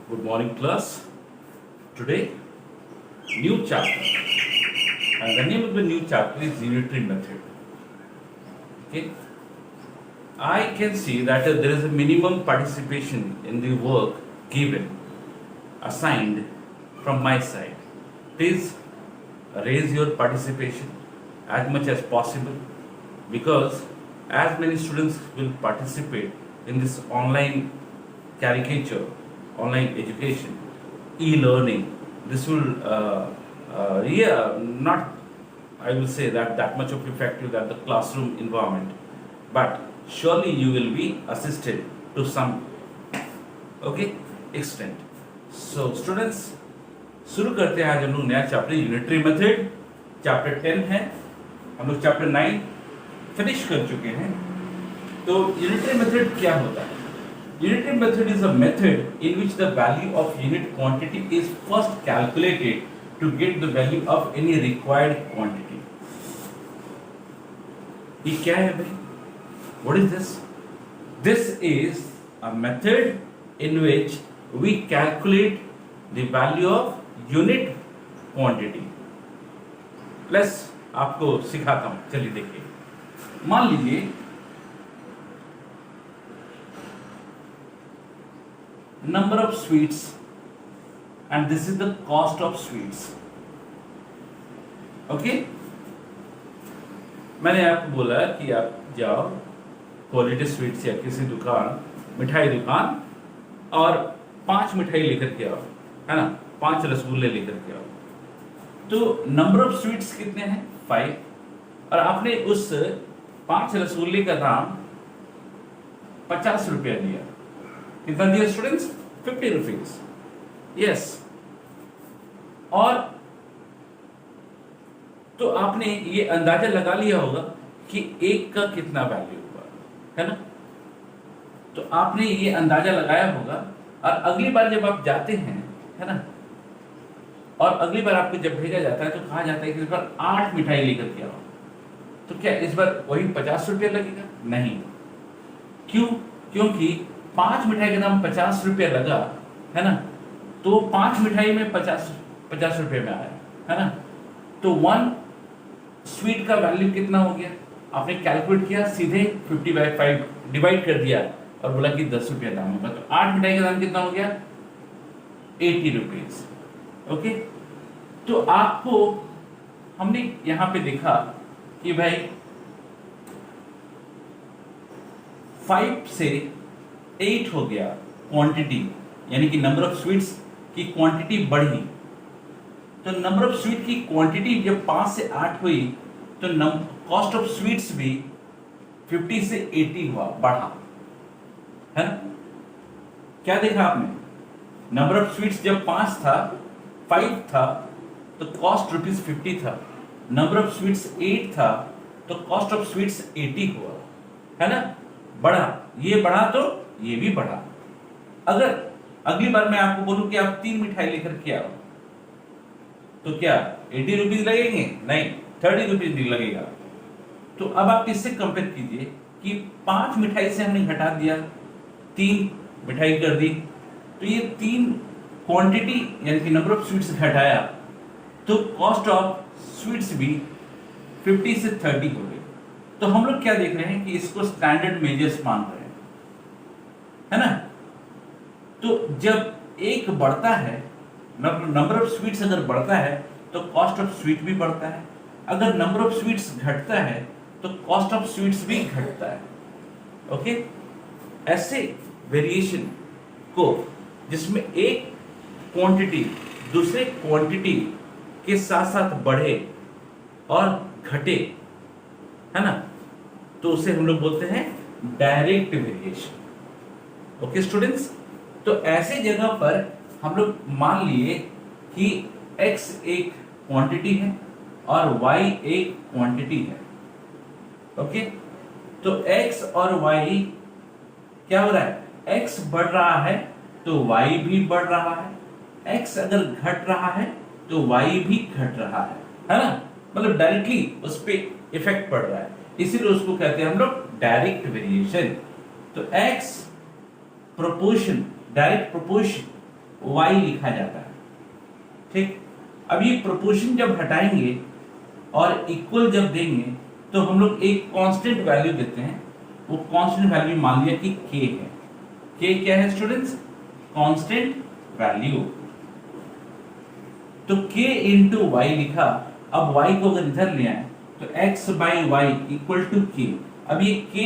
Good morning, class. Today, new chapter, and the name of the new chapter is unitary method. Okay, I can see that there is a minimum participation in the work given, assigned from my side. Please raise your participation as much as possible because as many students will participate in this online caricature, online education, e-learning, this will not, I will say that much of effective that the classroom environment, but surely you will be assisted to some extent. So students, शुरू करते हैं आज हम लोग नया chapter unitary method. Chapter 10 है, हम लोग चैप्टर 9 फिनिश कर चुके हैं। तो यूनिटरी मेथड क्या होता है? Unitary method is a method in which the value of unit quantity is first calculated to get the value of any required quantity. ये क्या है भाई? What is this? This is a method in which we calculate the value of unit quantity. Plus आपको सिखाता हूँ, चलिए देखिए। मान लीजिए number of sweets and this is the cost of sweets. Okay, मैंने आपको बोला कि आप जाओ क्वालिटी स्वीट्स या किसी दुकान, मिठाई दुकान, और 5 मिठाई लेकर के आओ, है ना, 5 रसगुल्ले लेकर के आओ। तो नंबर ऑफ स्वीट्स कितने हैं? 5, और आपने उस 5 रसगुल्ले का दाम 50 रुपया दिया। कितना दिया स्टूडेंट्स? 50 रुपीज। यस, और तो आपने ये अंदाजा लगा लिया होगा कि एक का कितना वैल्यू हुआ, है ना। तो आपने ये अंदाजा लगाया होगा, और अगली बार जब आप जाते हैं, है ना, और अगली बार आपको जब भेजा जाता है तो कहा जाता है कि इस बार 8 मिठाई लेकर के आओ। तो क्या इस बार वही 50 रुपया लगेगा? नहीं। क्यों? क्योंकि 5 मिठाई का दाम 50 रुपया लगा, है ना, तो 5 मिठाई में 50 रुपये में आया, है ना। तो 1 स्वीट का वैल्यू कितना हो गया? आपने कैलकुलेट किया, सीधे 50/5 डिवाइड कर दिया और बोला कि 10 रुपया दाम होगा। तो 8 मिठाई का दाम कितना हो गया? 80 रुपीज। ओके, तो आपको हमने यहां पे देखा कि भाई 5 से 8 हो गया क्वांटिटी, यानी कि नंबर ऑफ स्वीट्स की क्वांटिटी बढ़ी। तो नंबर ऑफ स्वीट की क्वांटिटी जब 5 से 8 हुई तो कॉस्ट ऑफ स्वीट्स भी 50 से 80 हुआ, बढ़ा, है ना। क्या देखा आपने? नंबर ऑफ स्वीट्स जब 5 था तो कॉस्ट ₹50 था। नंबर ऑफ स्वीट्स 8 था तो कॉस्ट ऑफ स्वीट्स 80 हुआ, है ना। बढ़ा, ये बढ़ा तो ये भी बढ़ा। अगर अगली बार मैं आपको बोलूं कि आप 3 मिठाई लेकर के आओ, तो क्या 80 रुपीज लगेंगे? नहीं, 30 रुपीज लगेगा। तो अब आप इससे कंपेयर कीजिए कि 5 मिठाई से हमने घटा दिया, 3 मिठाई कर दी, तो ये 3 क्वांटिटी यानी कि नंबर ऑफ स्वीट्स घटाया, तो कॉस्ट ऑफ स्वीट्स भी 50 से 30 हो गई। तो हम लोग क्या देख रहे हैं कि इसको स्टैंडर्ड मेजर्स मान रहे हैं, है ना। तो जब एक बढ़ता है, नंबर ऑफ स्वीट्स अगर बढ़ता है तो कॉस्ट ऑफ स्वीट भी बढ़ता है। अगर नंबर ऑफ स्वीट्स घटता है तो कॉस्ट ऑफ स्वीट्स भी घटता है। ओके, ऐसे वेरिएशन को जिसमें एक क्वांटिटी दूसरे क्वांटिटी के साथ साथ बढ़े और घटे, है ना, तो उसे हम लोग बोलते हैं डायरेक्ट वेरिएशन। ओके स्टूडेंट्स, तो ऐसे जगह पर हम लोग मान लिए कि x एक क्वांटिटी है और y एक क्वांटिटी है। ओके, तो x और y क्या हो रहा है? x बढ़ रहा है तो y भी बढ़ रहा है, x अगर घट रहा है तो y भी घट रहा है ना। मतलब डायरेक्टली उस पर इफेक्ट पड़ रहा है, इसीलिए उसको कहते हैं हम लोग डायरेक्ट वेरिएशन। तो x proportion, direct proportion y लिखा जाता है। ठीक, अब ये प्रोपोर्शन जब हटाएंगे और इक्वल जब देंगे तो हम लोग एक कांस्टेंट वैल्यू देते हैं। वो कांस्टेंट वैल्यू मान लिया कि k है। k क्या है स्टूडेंट्स? Constant value. तो k इंटू वाई लिखा। अब y को अगर इधर ले आए तो x by y equal to k। अब ये k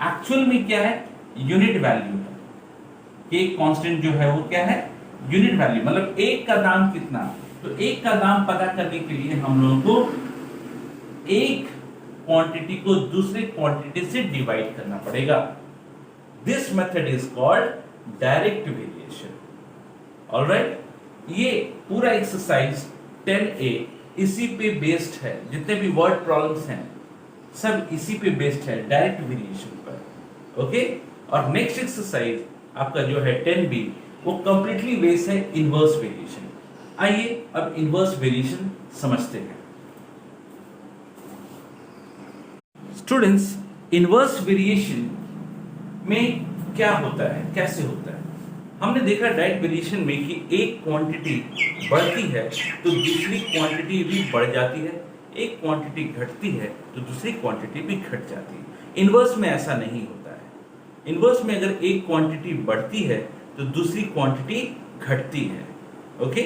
एक्चुअल में क्या है? यूनिट वैल्यू है। k कांस्टेंट जो है वो क्या है? यूनिट वैल्यू, मतलब एक का दाम कितना। तो एक का दाम पता करने के लिए हम लोगों को एक क्वांटिटी को दूसरे क्वांटिटी से डिवाइड करना पड़ेगा। This method is called direct variation. Alright, ये पूरा एक्सरसाइज 10A इसी पे बेस्ड है। जितने भी वर्ड प्रॉब्लम्स हैं सब इसी पे बेस्ड है, डायरेक्ट वेरिएशन पर। ओके, और नेक्स्ट एक्सरसाइज आपका जो है 10B वो कंप्लीटली बेस्ड है इनवर्स वेरिएशन। आइए अब इनवर्स वेरिएशन समझते हैं। स्टूडेंट्स, इनवर्स वेरिएशन में क्या होता है, कैसे होता है? हमने देखा डायरेक्ट वेरिएशन में कि एक क्वांटिटी बढ़ती है तो दूसरी क्वांटिटी भी बढ़ जाती है, एक क्वांटिटी घटती है तो दूसरी क्वांटिटी भी घट जाती है। इनवर्स में ऐसा नहीं होता है। इनवर्स में अगर एक क्वांटिटी बढ़ती है तो दूसरी क्वांटिटी घटती है। ओके,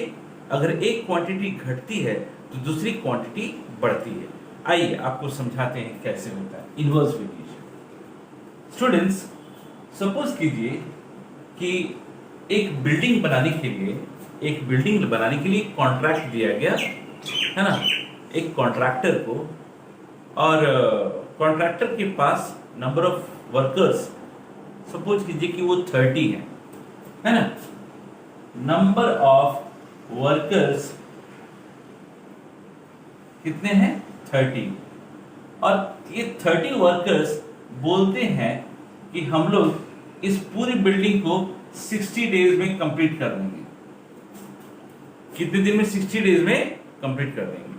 अगर एक क्वांटिटी घटती है तो दूसरी क्वांटिटी बढ़ती है। आइए आपको समझाते हैं कैसे होता है इनवर्स वेरिएशन। स्टूडेंट्स, सपोज कीजिए कि एक बिल्डिंग बनाने के लिए कॉन्ट्रैक्ट दिया गया है ना, एक कॉन्ट्रैक्टर को, और कॉन्ट्रैक्टर के पास नंबर ऑफ वर्कर्स सपोज कीजिए कि वो 30 है ना। नंबर ऑफ वर्कर्स कितने हैं? 30। और ये 30 वर्कर्स बोलते हैं कि हम लोग इस पूरी बिल्डिंग को 60 डेज में कंप्लीट कर देंगे। कितने दिन में? 60 डेज में कंप्लीट कर देंगे।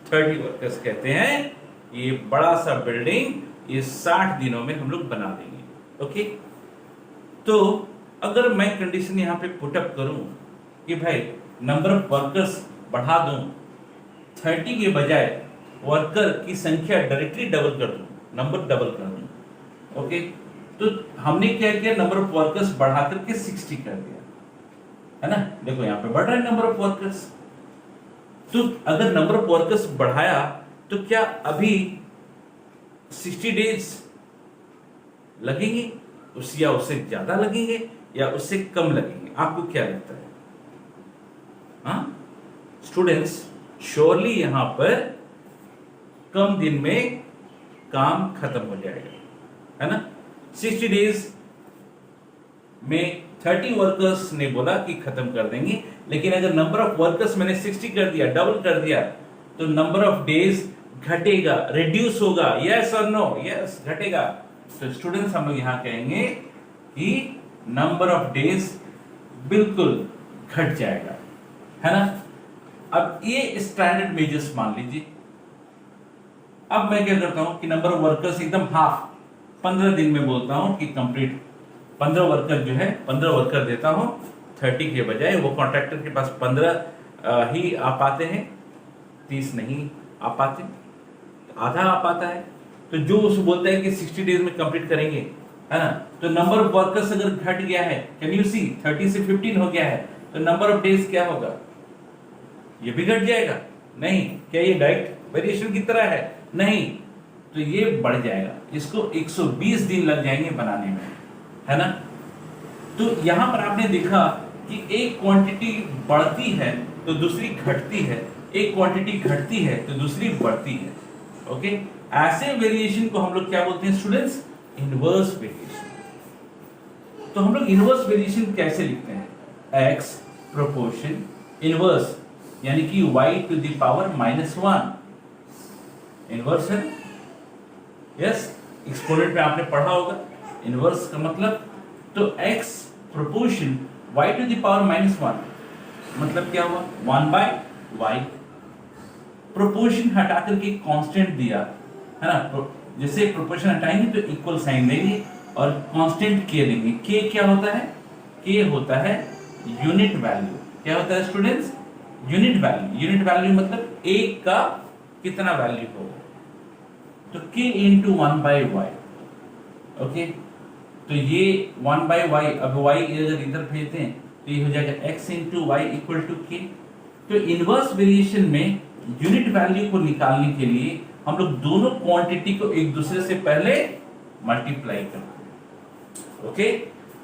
30 वर्कर्स कहते हैं ये बड़ा सा बिल्डिंग ये 60 दिनों में हम लोग बना देंगे। ओके, तो अगर मैं कंडीशन यहां पे पुटअप करूं कि भाई नंबर ऑफ वर्कर्स बढ़ा दूं, 30 के बजाय वर्कर की संख्या डायरेक्टली डबल कर दूं, नंबर डबल कर दूं। ओके, तो हमने क्या किया? नंबर ऑफ वर्कर्स बढ़ा करके 60 कर दिया, है ना। देखो यहां पे बढ़ रहा है नंबर ऑफ वर्कर्स। तो अगर नंबर ऑफ वर्कर्स बढ़ाया तो क्या अभी 60 डेज लगेंगे या उससे ज्यादा लगेंगे या उससे कम लगेंगे? आपको क्या लगता है? हाँ स्टूडेंट्स, श्योरली यहां पर कम दिन में काम खत्म हो जाएगा, है ना। 60 डेज में 30 वर्कर्स ने बोला कि खत्म कर देंगे, लेकिन अगर नंबर ऑफ वर्कर्स मैंने 60 कर दिया, डबल कर दिया, तो नंबर ऑफ डेज घटेगा, रिड्यूस होगा। यस और नो? यस, घटेगा। तो स्टूडेंट्स, हम लोग यहां कहेंगे कि नंबर ऑफ डेज बिल्कुल घट जाएगा, है ना। अब ये स्टैंडर्ड मेजर्स मान लीजिए। अब मैं क्या करता हूं कि नंबर ऑफ वर्कर्स एकदम हाफ 15 दिन में बोलता हूं कि कंप्लीट 15 वर्कर जो है 15 वर्कर देता हूं 30 के बजाय। वो कॉन्ट्रैक्टर के पास 15 ही आ पाते हैं, 30 नहीं आ पाते, आधा आ पाता है। तो जो उसे बोलता है कि 60 डेज में कंप्लीट करेंगे, है ना, तो नंबर ऑफ वर्कर्स अगर घट गया है, कैन यू सी 30 से 15 हो गया है, तो नंबर ऑफ डेज क्या होगा? ये भी घट जाएगा? नहीं। क्या ये डायरेक्ट वेरिएशन की तरह है? नहीं। तो ये बढ़ जाएगा, इसको 120 दिन लग जाएंगे बनाने में, है ना। तो यहां पर आपने देखा कि एक क्वांटिटी बढ़ती है तो दूसरी घटती है, एक क्वांटिटी घटती है तो दूसरी बढ़ती है। ओके, ऐसे वेरिएशन को हम लोग क्या बोलते हैं स्टूडेंट्स? Inverse variation. तो हम लोग इनवर्स वेरिएशन कैसे लिखते हैं? x प्रोपोर्शन इनवर्स, यानी कि y to the power -1 inverse है। यस, एक्सपोनेंट में आपने पढ़ा होगा इनवर्स का मतलब। तो x proportion y to the power -1 मतलब क्या हुआ? 1/y। प्रोपोर्शन हटा करके कांस्टेंट दिया, है ना। जैसे प्रोपोर्शन हटाएंगे तो इक्वल साइन देंगे और कांस्टेंट k देंगे। k क्या होता है? k होता है यूनिट वैल्यू। क्या होता है students? Unit value. Unit value मतलब एक का कितना वैल्यू होगा, तो k इंटू 1/y। ओके, तो ये 1/y, अब y अगर इधर भेजते हैं तो ये हो जाएगा x into y equal to k। तो इनवर्स वेरिएशन में यूनिट वैल्यू को निकालने के लिए हम लोग दोनों क्वांटिटी को एक दूसरे से पहले मल्टीप्लाई करते हैं। ओके,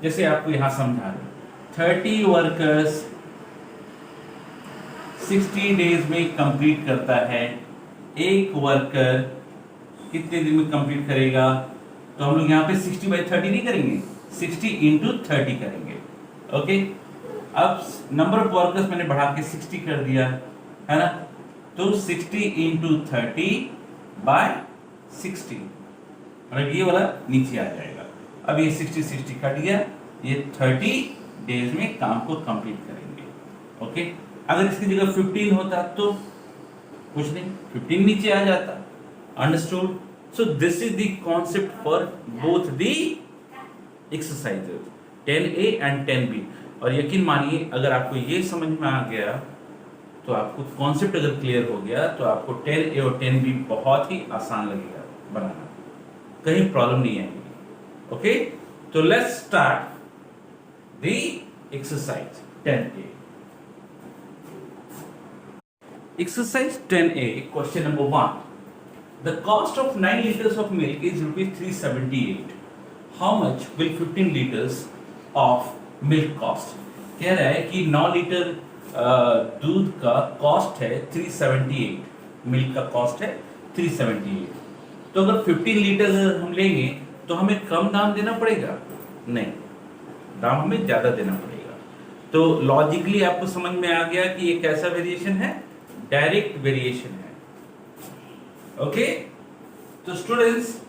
जैसे आपको यहां समझा रहे, 30 वर्कर्स 60 डेज में कंप्लीट करता है। एक वर्कर कितने दिन में कंप्लीट करेगा? तो हम लोग यहाँ पे 60/30 नहीं करेंगे, 60 इंटू 30 करेंगे। ओके, अब नंबर ऑफ वर्कर्स मैंने बढ़ा के 60 कर दिया है ना, तो 60 इंटू 30/60, मतलब ये वाला नीचे आ जाएगा। अब ये 60 कट गया, ये 30 डेज में काम को कंप्लीट करेंगे। ओके, अगर इसकी जगह 15 होता तो कुछ नहीं, 15 नीचे आ जाता। Understood? So this is the concept for both the exercises 10A and 10B। और यकीन मानिए अगर आपको ये समझ में आ गया तो आपको कॉन्सेप्ट अगर क्लियर हो गया तो आपको 10A और 10B बहुत ही आसान लगेगा बनाना, कहीं प्रॉब्लम नहीं आएगी। ओके, तो let's start the exercise 10A। Exercise 10A, question number 1. The cost of 9 liters of milk is rupees 378. How much will 15 liters of milk cost? कह रहा है कि 9 लीटर दूध का कॉस्ट है 378, मिल्क का कॉस्ट है 378। तो अगर 15 लीटर हम लेंगे तो हमें कम दाम देना पड़ेगा? नहीं, दाम हमें ज़्यादा देना पड़ेगा। तो लॉजिकली आपको समझ में आ गया कि ये कैसा वेरिएशन है? डायरेक्ट वेरिएशन है। ओके, तो स्टूडेंट्स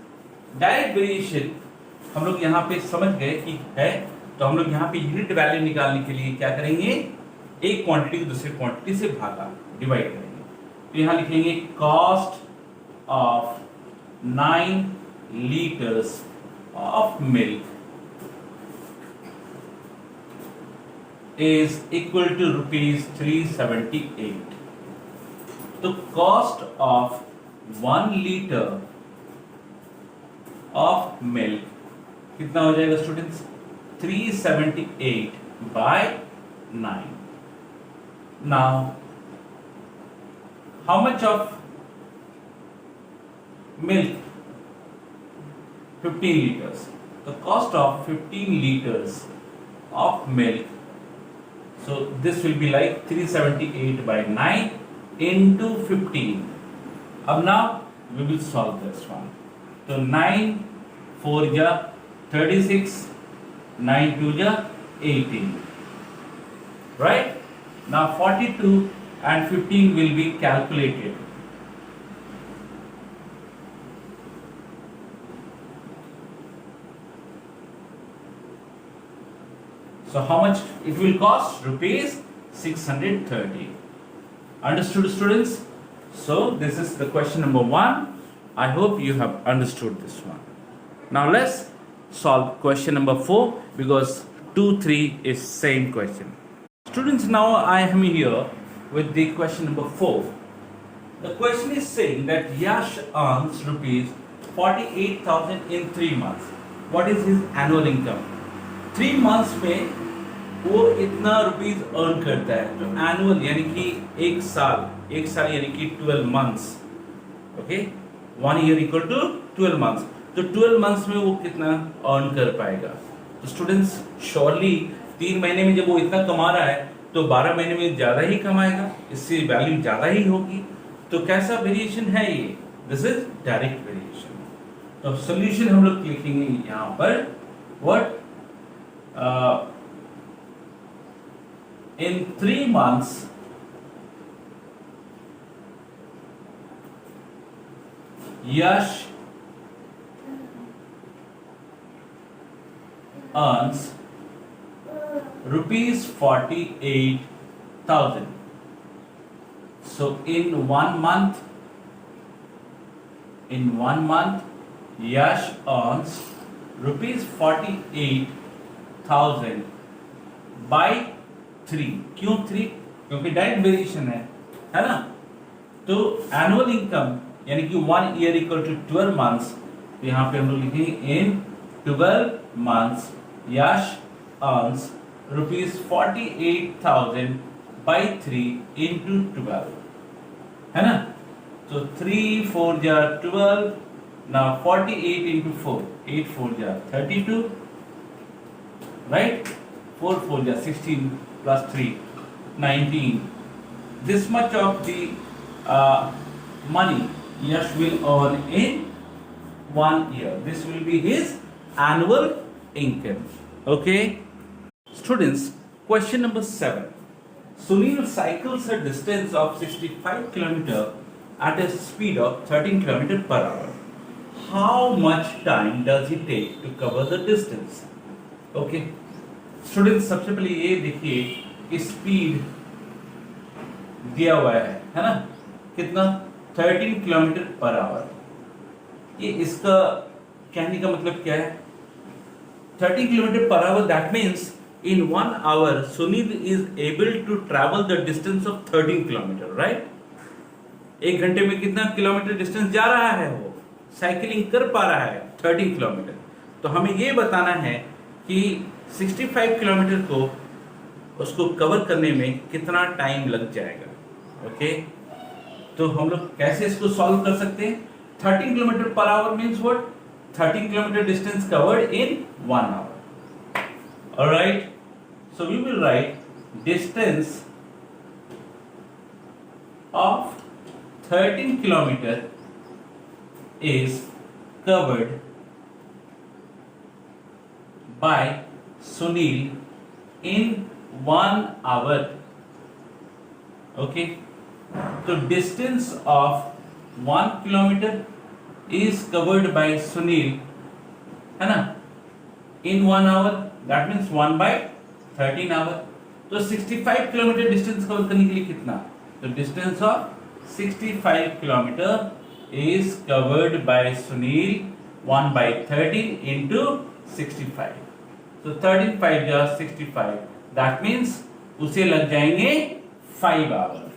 डायरेक्ट वेरिएशन हम लोग यहाँ पे समझ गए कि है, तो हम लोग यहाँ पे यूनिट वैल्यू निकालने के लिए क्या करेंगे? एक क्वांटिटी को दूसरी क्वांटिटी से भागा, डिवाइड करेंगे। तो यहाँ लिखेंगे cost of 9 litres of milk is equal to rupees 378। तो cost of 1 litre of milk कितना हो जाएगा students? 378/9। Now how much of milk? 15 litres. तो cost of 15 litres of milk, so this will be like 378/9 into 15. अब now we will solve this one. तो 9 4 जा 36, 9 2 जा 18, right? Now 42 and 15 will be calculated. So how much it will cost? Rupees 630. Understood, students? So this is the question number 1. I hope you have understood this one. Now let's solve question number 4 because 2, 3 is same question. Students, now I am here with the question number 4. The question is saying that Yash earns rupees 48,000 in 3 months. What is his annual income? 3 months में वो इतना rupees earn करता है, तो annual यानी कि एक साल यानी कि 12 months. Okay, 1 year equal to 12 months. तो 12 मंथ्स में वो कितना अर्न कर पाएगा? तो स्टूडेंट्स श्योरली 3 महीने में जब वो इतना कमा रहा है तो 12 महीने में ज्यादा ही कमाएगा, इससे वैल्यू ज्यादा ही होगी। तो कैसा वेरिएशन है ये? This is direct variation. तो सोल्यूशन हम लोग लिखेंगे यहाँ पर what in 3 months Yash earns rupees 48,000. So in 1 month Yash earns rupees 48,000 by 3। क्यों 3? क्योंकि डायरेक्ट वेरिएशन है ना। तो एनुअल इनकम यानी कि 1 ईयर इक्वल टू 12 मंथ्स, तो यहाँ पे हम लोग लिखेंगे इन 12 months Yash earns ₹48,000 by 3 into 12, है ना। तो 3 4 जा 12, now 48 into 4, 8 4 जा 32, right? 4 4 ja 16 plus 3 19. This much of the money Yash will earn in 1 year. This will be his annual income. Okay, students, question number 7. Sunil cycles a distance of 65 km at a speed of 13 km per hour. How much time does he take to cover the distance? Okay, students, सबसे पहले ये देखिए कि speed दिया हुआ है ना, कितना 13 किलोमीटर पर आवर। ये इसका कहने का मतलब क्या है? 13 kilometre per hour, that means in 1 hour Sunil is able to travel the distance of 13 kilometre, right? 1 घंटे में कितना किलोमीटर डिस्टेंस जा रहा है, वो साइकिलिंग कर पा रहा है 13 किलोमीटर। तो हमें ये बताना है कि 65 किलोमीटर को उसको कवर करने में कितना टाइम लग जाएगा। ओके, तो हम लोग कैसे इसको सॉल्व कर सकते हैं? 13 kilometre per hour means what? 13 kilometre distance covered in 1 hour. Alright, so we will write distance of 13 kilometre is covered by Sunil in 1 hour. Okay, so distance of 1 kilometer is covered by Sunil, है ना, in 1 hour, that means 1 by 13 hour. तो 65 kilometre distance cover करने के लिए कितना? तो distance of 65 kilometre is covered by Sunil 1 by 13 into 65. So 13 5 जा 65, that means उसे लग जाएंगे 5 hours.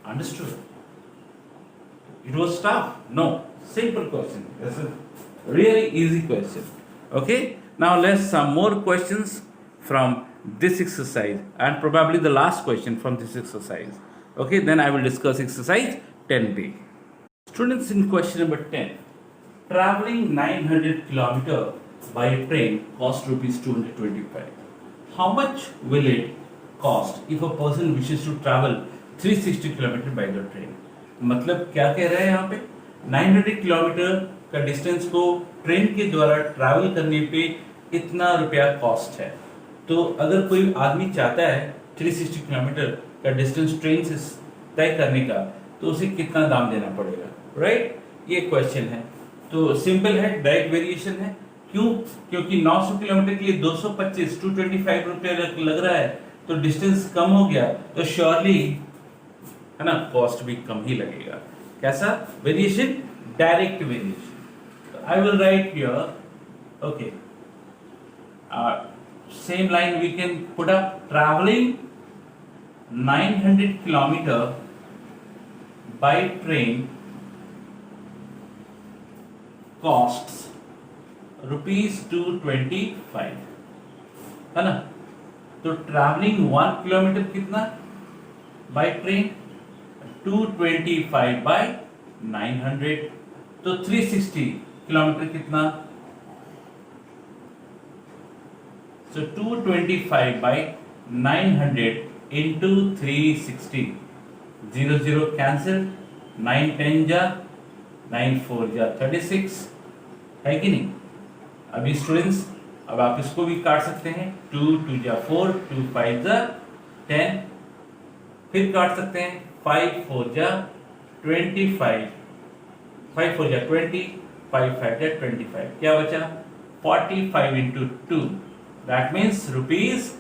Understood? It was tough? No, simple question. This is really easy question. Okay, now let's some more questions from this exercise and probably the last question from this exercise. Okay, then I will discuss exercise 10b. Students, in question number 10, traveling 900 kilometer by train cost rupees 225. How much will it cost if a person wishes to travel 360 km by the train? मतलब क्या कह रहे हैं यहाँ पे? 900 kilometre का distance को train के द्वारा ट्रैवल करने पे इतना रुपया कॉस्ट है। तो अगर कोई आदमी चाहता है 360 किलोमीटर का डिस्टेंस ट्रेन से तय करने का, तो उसे कितना दाम देना पड़ेगा, राइट? ये क्वेश्चन है। तो सिंपल है, डायरेक्ट वेरिएशन है। क्यों? क्योंकि 900 किलोमीटर के लिए 225 225 रुपये लग रहा है, तो डिस्टेंस कम हो गया, तो श्योरली, है ना, कॉस्ट भी कम ही लगेगा। कैसा variation? Direct variation. I will write here, okay, same line we can put up, travelling 900 kilometre by train costs ₹225, है ना। तो ट्रैवलिंग 1 किलोमीटर कितना बाय ट्रेन? 225 बाय 900, तो 360 किलोमीटर कितना? So 225 by 900 into 360, 0 0 cancel, 9 10 जा 9 4 जा 36, है कि नहीं? अभी स्टूडेंट्स, अब आप इसको भी काट सकते हैं, 2 2 जा 4, 2 5 जा 10, फिर काट सकते हैं 5 4 जा 25, 5 4 जा 20, 5 5 जा 25, क्या बचा? 45 into 2, that means rupees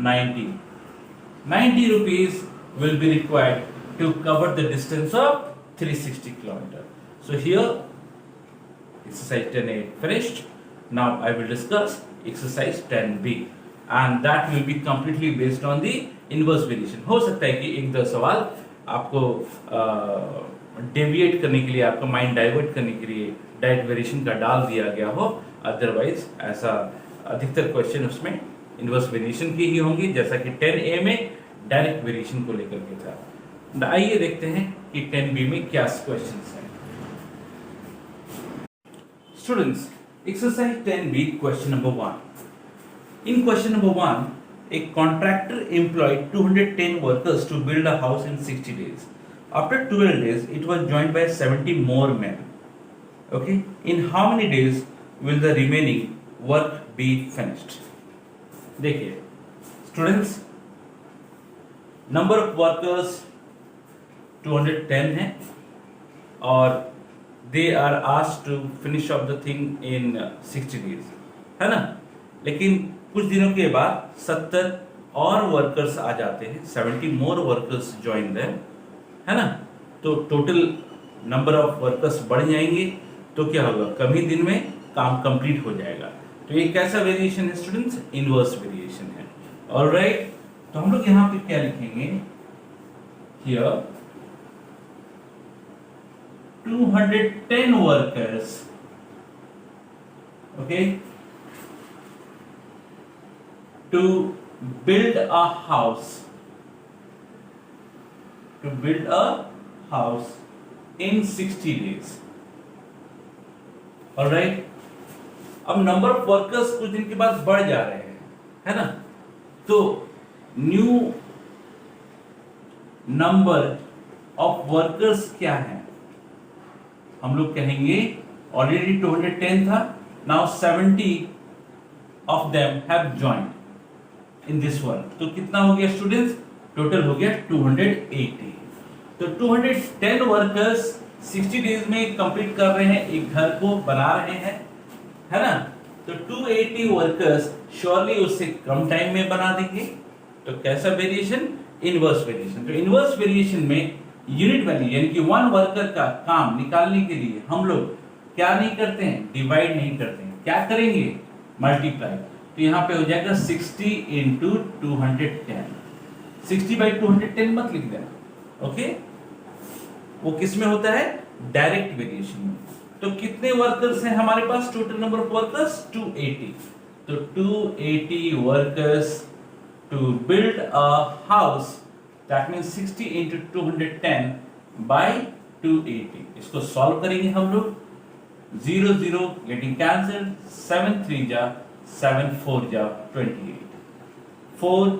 90. 90 rupees will be required to cover the distance of 360 kilometer. So here exercise 10A finished. Now I will discuss exercise 10B. And that will be completely based on the inverse variation. हो सकता है कि एक दो सवाल आपको deviate करने के लिए, आपका माइंड डाइवर्ट करने के लिए डायरेक्ट वेरिएशन का डाल दिया गया हो, अदरवाइज ऐसा अधिकतर क्वेश्चन उसमें इनवर्स वेरिएशन की ही होंगी, जैसा कि 10A में डायरेक्ट वेरिएशन को लेकर के था। आइए देखते हैं कि 10B में क्या क्वेश्चंस हैं। Students, exercise 10B question number 1। In question number 1, a contractor employed 210 workers to build a house in 60 days. After 12 days, it was joined by 70 more men. Okay, in how many days will the remaining work be finished? देखिए students, number of workers 210 है और they are asked to finish off the thing in 60 days, है ना। लेकिन कुछ दिनों के बाद 70 और वर्कर्स आ जाते हैं, 70 मोर वर्कर्स ज्वाइन देम, है ना। तो टोटल नंबर ऑफ वर्कर्स बढ़ जाएंगे, तो क्या होगा, कम ही दिन में काम कंप्लीट हो जाएगा। तो ये कैसा वेरिएशन है स्टूडेंट्स? इनवर्स वेरिएशन है। ऑलराइट, तो हम लोग यहाँ पे क्या लिखेंगे, here 210 workers, okay, to build a house, in 60 days. All right. अब नंबर ऑफ वर्कर्स कुछ दिन के बाद बढ़ जा रहे हैं, है ना। तो न्यू नंबर ऑफ वर्कर्स क्या है, हम लोग कहेंगे ऑलरेडी 210 था, now 70 of them have joined in this one। तो कितना हो गया स्टूडेंट्स? टोटल हो गया 280। तो 210 वर्कर्स 60 डेज में कंप्लीट कर रहे हैं, एक घर को बना रहे हैं, है ना। तो 280 वर्कर्स श्योरली उससे कम टाइम में बना देंगे। तो कैसा वेरिएशन? Inverse variation. तो इनवर्स वेरिएशन में यूनिट वैल्यू यानी कि वन वर्कर का काम निकालने के लिए हम लोग क्या नहीं करते हैं, डिवाइड नहीं करते हैं, क्या करेंगे, मल्टीप्लाई। तो यहाँ पे हो जाएगा 60 इंटू 210। 60 बाई 210 मत लिख देना, ओके। वो किस में होता है? डायरेक्ट वेरिएशन में। तो कितने वर्कर्स हैं हमारे पास? Total number of workers 280। तो 280 workers to build a house, that means 60 into 210 by 280। इसको सॉल्व करेंगे हम लोग। 0 0 getting cancelled, 7 3 जा 7 4 जा 28, 4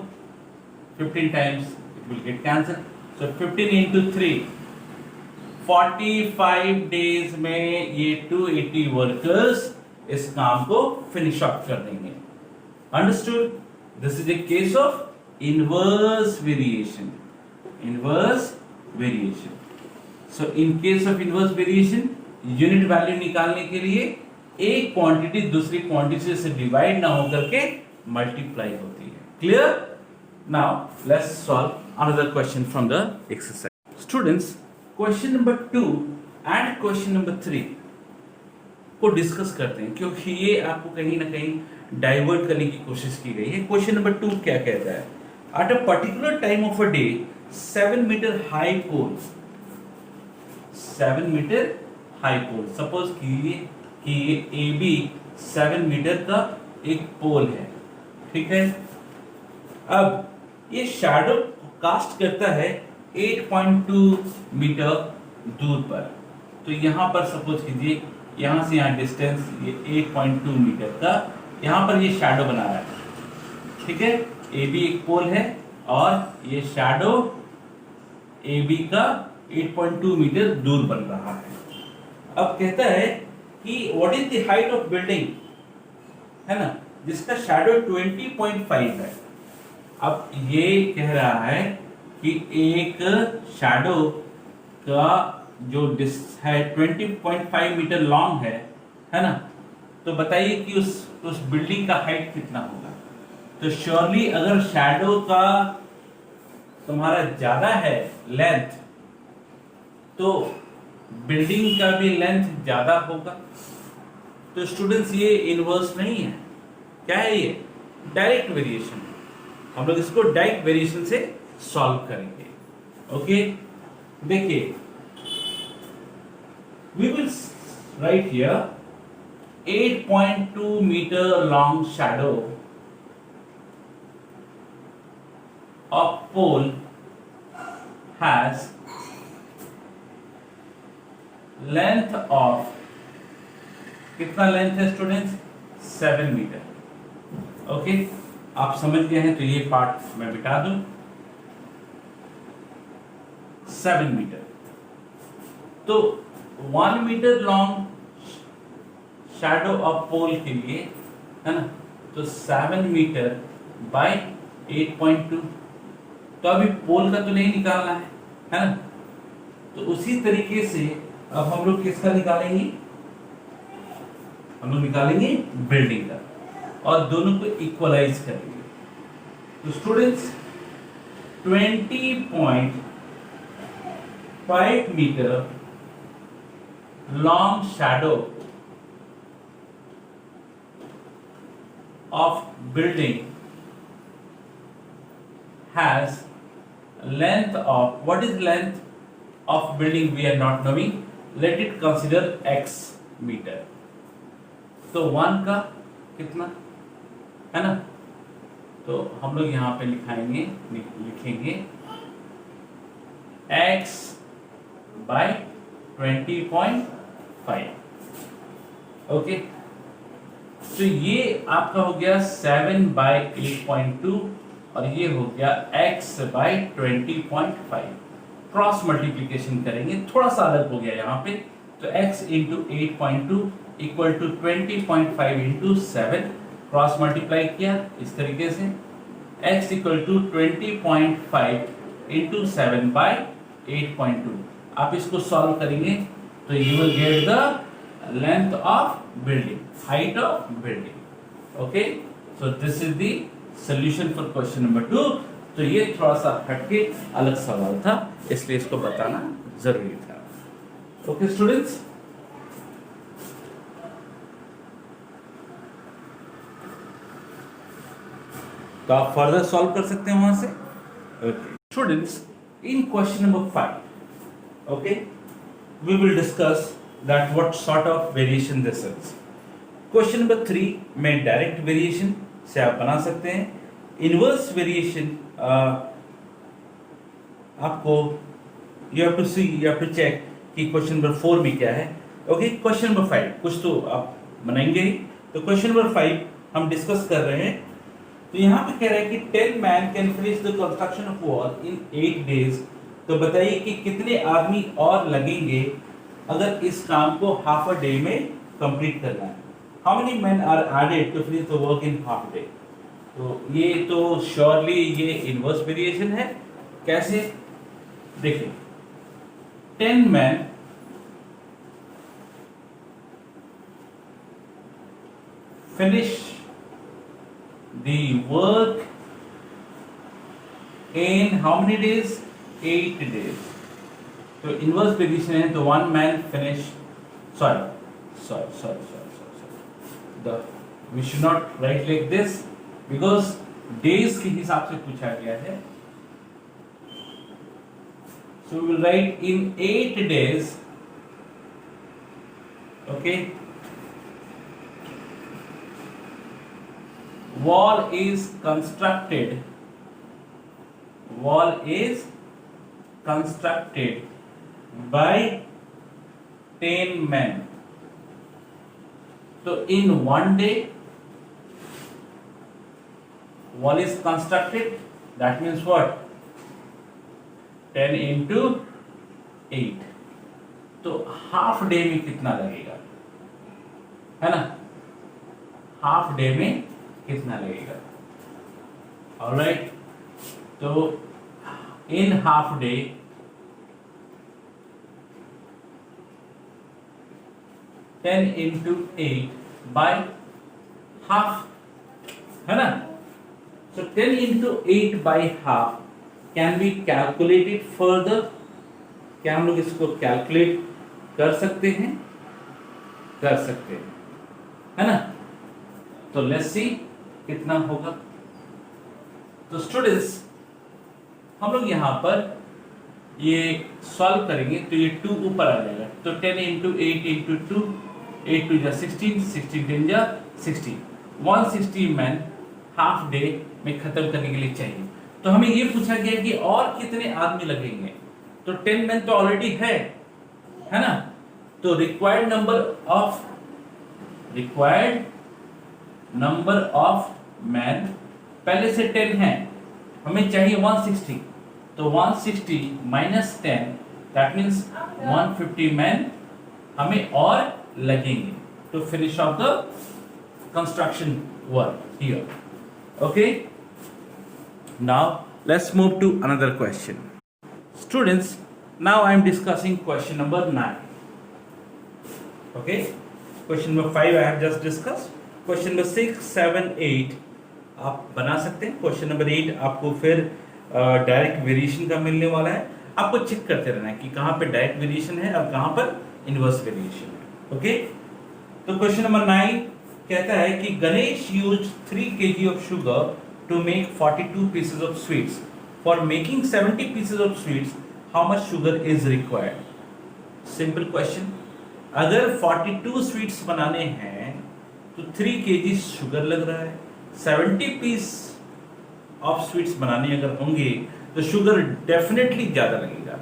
15 times it will get cancelled, so 15 into 3 45 days में ये 280 वर्कर्स इस काम को फिनिश अप कर देंगे। Understood? This is a case of inverse variation. Inverse variation. So in case of inverse variation unit value निकालने के लिए एक क्वांटिटी दूसरी क्वांटिटी से डिवाइड ना होकर के मल्टीप्लाई होती है। Clear? Now let's solve another question from the exercise. Students, question number 2 and question number 3 को डिस्कस करते हैं, क्योंकि ये आपको कहीं ना कहीं डाइवर्ट करने की कोशिश की गई है। क्वेश्चन नंबर 2 क्या कहता है? At a particular time of a day 7 metre high pole, 7 metre high pole, suppose कीजिए कि ये AB 7 मीटर का एक पोल है, ठीक है। अब ये शैडो कास्ट करता है 8.2 मीटर दूर पर। तो यहां पर सपोज कीजिए यहां से यहां डिस्टेंस ये 8.2 मीटर का यहां पर ये शैडो बना रहा है, ठीक है। AB एक पोल है और ये शैडो AB का 8.2 मीटर दूर बन रहा है। अब कहता है कि what is the height of building, है ना, जिसका शैडो 20.5 है। अब ये कह रहा है कि एक शैडो का जो है 20.5 मीटर लॉन्ग है ना। तो बताइए कि उस बिल्डिंग का हाइट कितना होगा। तो श्योरली अगर शैडो का तुम्हारा ज्यादा है लेंथ, तो बिल्डिंग का भी लेंथ ज्यादा होगा। तो स्टूडेंट्स ये इनवर्स नहीं है, क्या है ये? डायरेक्ट वेरिएशन, हम लोग इसको डायरेक्ट वेरिएशन से सॉल्व करेंगे। ओके, देखिए we will write here 8.2 meter long shadow of pole has length of, कितना लेंथ है स्टूडेंट्स, 7 मीटर। ओके, आप समझ गए हैं तो ये पार्ट मैं मिटा दूं। 7 मीटर, तो 1 मीटर लॉन्ग शैडो ऑफ पोल के लिए, है ना, तो 7 मीटर बाय 8.2, तो अभी पोल का तो नहीं निकालना है ना। तो उसी तरीके से अब हम लोग किसका निकालेंगे, हम लोग निकालेंगे बिल्डिंग का, और दोनों को इक्वलाइज करेंगे। तो students 20.5 metre long shadow of building has length of, what is length of building we are not knowing, let it consider x meter। तो 1 का कितना है ना, तो हम लोग यहाँ पे लिखेंगे x by 20.5। ओके, तो ये आपका हो गया 7 बाय 8.2 और ये हो गया x बाय 20.5। क्रॉस मल्टीप्लिकेशन करेंगे, थोड़ा सा अलग हो गया यहाँ पे, तो x into 8.2 equal to 20.5 into 7, cross multiply किया इस तरीके से, x equal to 20.5 into 7 by 8.2। आप इसको सॉल्व करेंगे तो you will get the length of building, height of building। okay, so this is the solution for question number 2। तो ये थोड़ा सा हटके अलग सवाल था, इसलिए इसको बताना जरूरी था। ओके स्टूडेंट्स, तो आप फर्दर सॉल्व कर सकते हैं वहां से। Okay students, in question number 5 okay we will discuss that what sort of variation this is। Question number 3 में डायरेक्ट वेरिएशन से आप बना सकते हैं। इनवर्स वेरिएशन आपको यू हैव टू चेक कि क्वेश्चन नंबर 4 में क्या है। ओके, क्वेश्चन नंबर 5 कुछ तो आप बनाएंगे ही। तो क्वेश्चन नंबर 5 हम डिस्कस कर रहे हैं। तो यहाँ पे कह रहा है कि 10 man can finish the construction of wall in 8 days. तो बताइए कि कितने आदमी और लगेंगे अगर इस काम को हाफ अ डे में कंप्लीट करना है। How many man are added to finish the work in half day. तो ये तो श्योरली ये इनवर्स वेरिएशन है। कैसे, देखिए 10 man finish the work in how many days, 8 days. तो इनवर्स वेरिएशन है, तो 1 man finish, we should not write like this because days के हिसाब से पूछा गया है। So we will write in 8 days. Okay, wall is constructed by 10 men। तो in 1 day wall is constructed, that means what, 10 into 8। तो half day में कितना लगेगा, है ना, हाफ डे में कितना लगेगा। ऑलराइट, तो इन half day 10 into 8 by half, है ना। So 10 into 8 by half can be calculated further। क्या हम लोग इसको कैलकुलेट कर सकते हैं, है ना। तो लेट्स सी कितना होगा? तो स्टूडेंट्स हम लोग यहाँ पर ये सॉल्व करेंगे तो ये 2 ऊपर आ जाएगा, तो 10 इंटू 8 इंटू 2, 8 टू जा 16, 16 10 जा 60, 160 मैन हाफ डे में खत्म करने के लिए चाहिए। तो हमें ये पूछा गया कि और कितने आदमी लगेंगे, तो 10 मैन तो ऑलरेडी है ना, तो रिक्वायर्ड नंबर ऑफ मैन पहले से 10 है, हमें चाहिए 160, तो 160 माइनस 10 दैट मीन्स 150 मैन हमें और लगेंगे to finish off the construction work here. Okay, now let's move to another question. Students, now I am discussing question number 9. Okay, question number 5 I have just discussed. Question number 6, 7, 8 आप बना सकते हैं। Question number 8 आपको फिर direct variation का मिलने वाला है, आपको चेक करते रहना है कि कहाँ पे डायरेक्ट वेरिएशन है और कहाँ पर इनवर्स वेरिएशन है। ओके, तो क्वेश्चन नंबर 9 कहता है कि Ganesh used 3 kg of sugar to make 42 pieces of sweets. For making 70 pieces of sweets, how much sugar is required? Simple question. अगर 42 स्वीट्स बनाने हैं तो 3 kg शुगर लग रहा है, 70 पीस ऑफ स्वीट्स बनाने अगर होंगे तो शुगर डेफिनेटली ज्यादा लगेगा।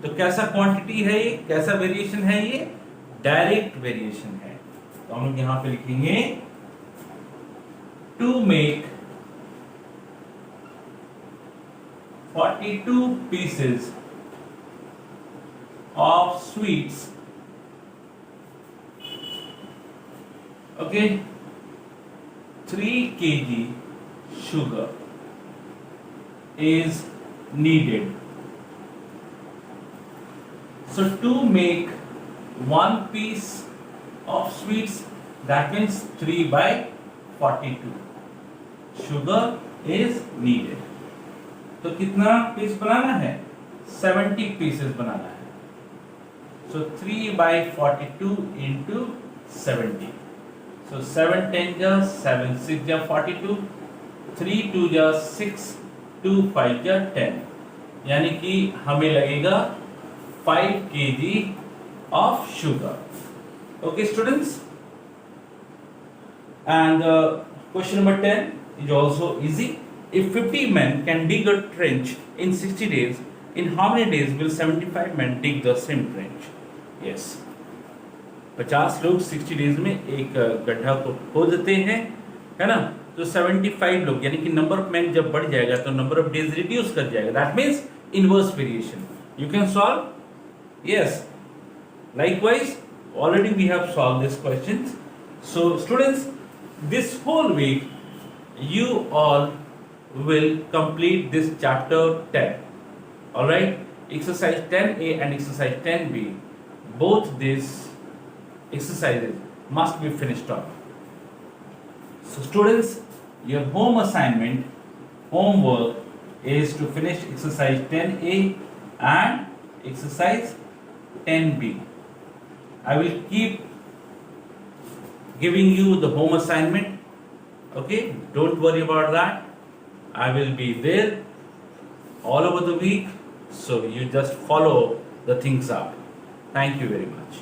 तो कैसा क्वांटिटी है ये, कैसा वेरिएशन है ये? डायरेक्ट वेरिएशन है। तो हम लोग यहां पे लिखेंगे to make 42 pieces of sweets, okay, 3 kg sugar is needed. So to make 1 piece of sweets, that means 3 by 42 sugar is needed. तो कितना पीस बनाना है? 70 पीसेस बनाना है। So 3 by 42 into 70. So 7 10 जा 7 6 जा 42, 3 2 जा 6, 2 5 जा 10, यानी कि हमें लगेगा 5 kg of sugar. Okay students, and question number 10 is also easy. If 50 men can dig a trench in 60 days, in how many days will 75 men dig the same trench? Yes, 50 लोग 60 days में एक गड्ढा को खोद देते हैं, है ना, तो 75 लोग, यानी कि नंबर ऑफ मैन जब बढ़ जाएगा तो नंबर ऑफ डेज रिड्यूस कर जाएगा, that means inverse variation. You can solve? Yes, likewise already we have solved this questions. So students, this whole week you all will complete this chapter 10. All right, exercise 10a and exercise 10b, both these exercises must be finished off. So students, your homework is to finish exercise 10a and exercise 10b. I will keep giving you the home assignment. Okay, don't worry about that. I will be there all over the week, so you just follow the things up. Thank you very much.